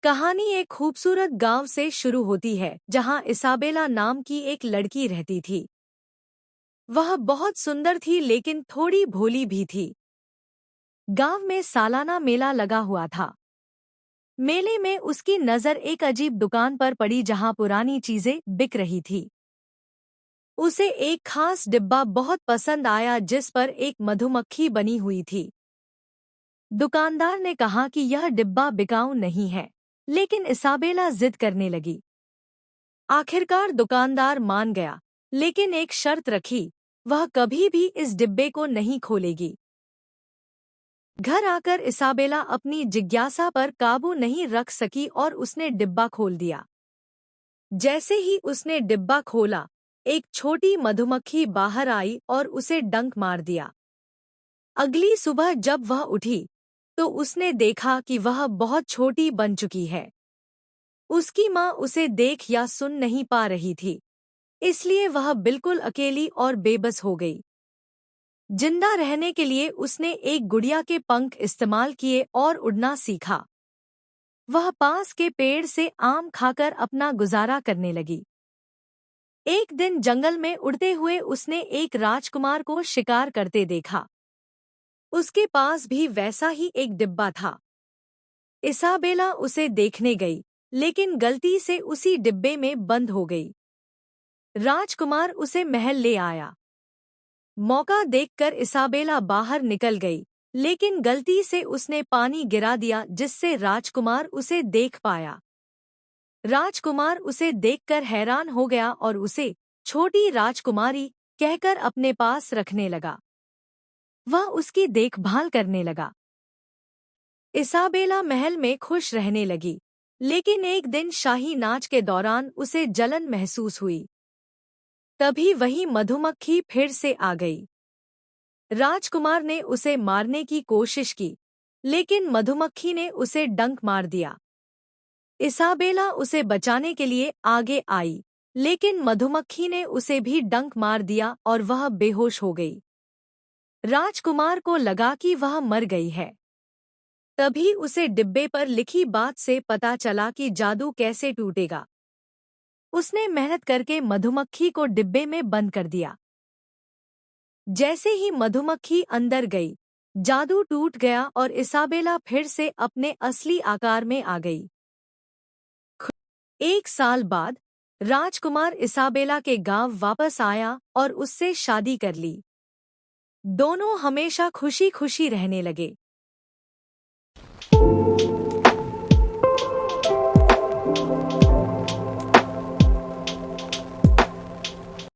कहानी एक खूबसूरत गांव से शुरू होती है जहां इसाबेला नाम की एक लड़की रहती थी। वह बहुत सुंदर थी लेकिन थोड़ी भोली भी थी। गांव में सालाना मेला लगा हुआ था। मेले में उसकी नज़र एक अजीब दुकान पर पड़ी जहां पुरानी चीजें बिक रही थी। उसे एक खास डिब्बा बहुत पसंद आया जिस पर एक मधुमक्खी बनी हुई थी। दुकानदार ने कहा कि यह डिब्बा बिकाऊ नहीं है, लेकिन इसाबेला जिद करने लगी। आखिरकार दुकानदार मान गया, लेकिन एक शर्त रखी, वह कभी भी इस डिब्बे को नहीं खोलेगी। घर आकर इसाबेला अपनी जिज्ञासा पर काबू नहीं रख सकी और उसने डिब्बा खोल दिया। जैसे ही उसने डिब्बा खोला, एक छोटी मधुमक्खी बाहर आई और उसे डंक मार दिया। अगली सुबह जब वह उठी, तो उसने देखा कि वह बहुत छोटी बन चुकी है। उसकी माँ उसे देख या सुन नहीं पा रही थी, इसलिए वह बिल्कुल अकेली और बेबस हो गई। जिंदा रहने के लिए उसने एक गुड़िया के पंख इस्तेमाल किए और उड़ना सीखा। वह पास के पेड़ से आम खाकर अपना गुजारा करने लगी। एक दिन जंगल में उड़ते हुए उसने एक राजकुमार को शिकार करते देखा। उसके पास भी वैसा ही एक डिब्बा था। इसाबेला उसे देखने गई, लेकिन गलती से उसी डिब्बे में बंद हो गई। राजकुमार उसे महल ले आया। मौका देखकर इसाबेला बाहर निकल गई, लेकिन गलती से उसने पानी गिरा दिया जिससे राजकुमार उसे देख पाया। राजकुमार उसे देखकर हैरान हो गया और उसे छोटी राजकुमारी कहकर अपने पास रखने लगा। वह उसकी देखभाल करने लगा। इसाबेला महल में खुश रहने लगी, लेकिन एक दिन शाही नाच के दौरान उसे जलन महसूस हुई। तभी वही मधुमक्खी फिर से आ गई। राजकुमार ने उसे मारने की कोशिश की, लेकिन मधुमक्खी ने उसे डंक मार दिया। इसाबेला उसे बचाने के लिए आगे आई, लेकिन मधुमक्खी ने उसे भी डंक मार दिया और वह बेहोश हो गई। राजकुमार को लगा कि वह मर गई है। तभी उसे डिब्बे पर लिखी बात से पता चला कि जादू कैसे टूटेगा। उसने मेहनत करके मधुमक्खी को डिब्बे में बंद कर दिया। जैसे ही मधुमक्खी अंदर गई, जादू टूट गया और इसाबेला फिर से अपने असली आकार में आ गई। एक साल बाद राजकुमार इसाबेला के गांव वापस आया और उससे शादी कर ली। दोनों हमेशा खुशी खुशी रहने लगे।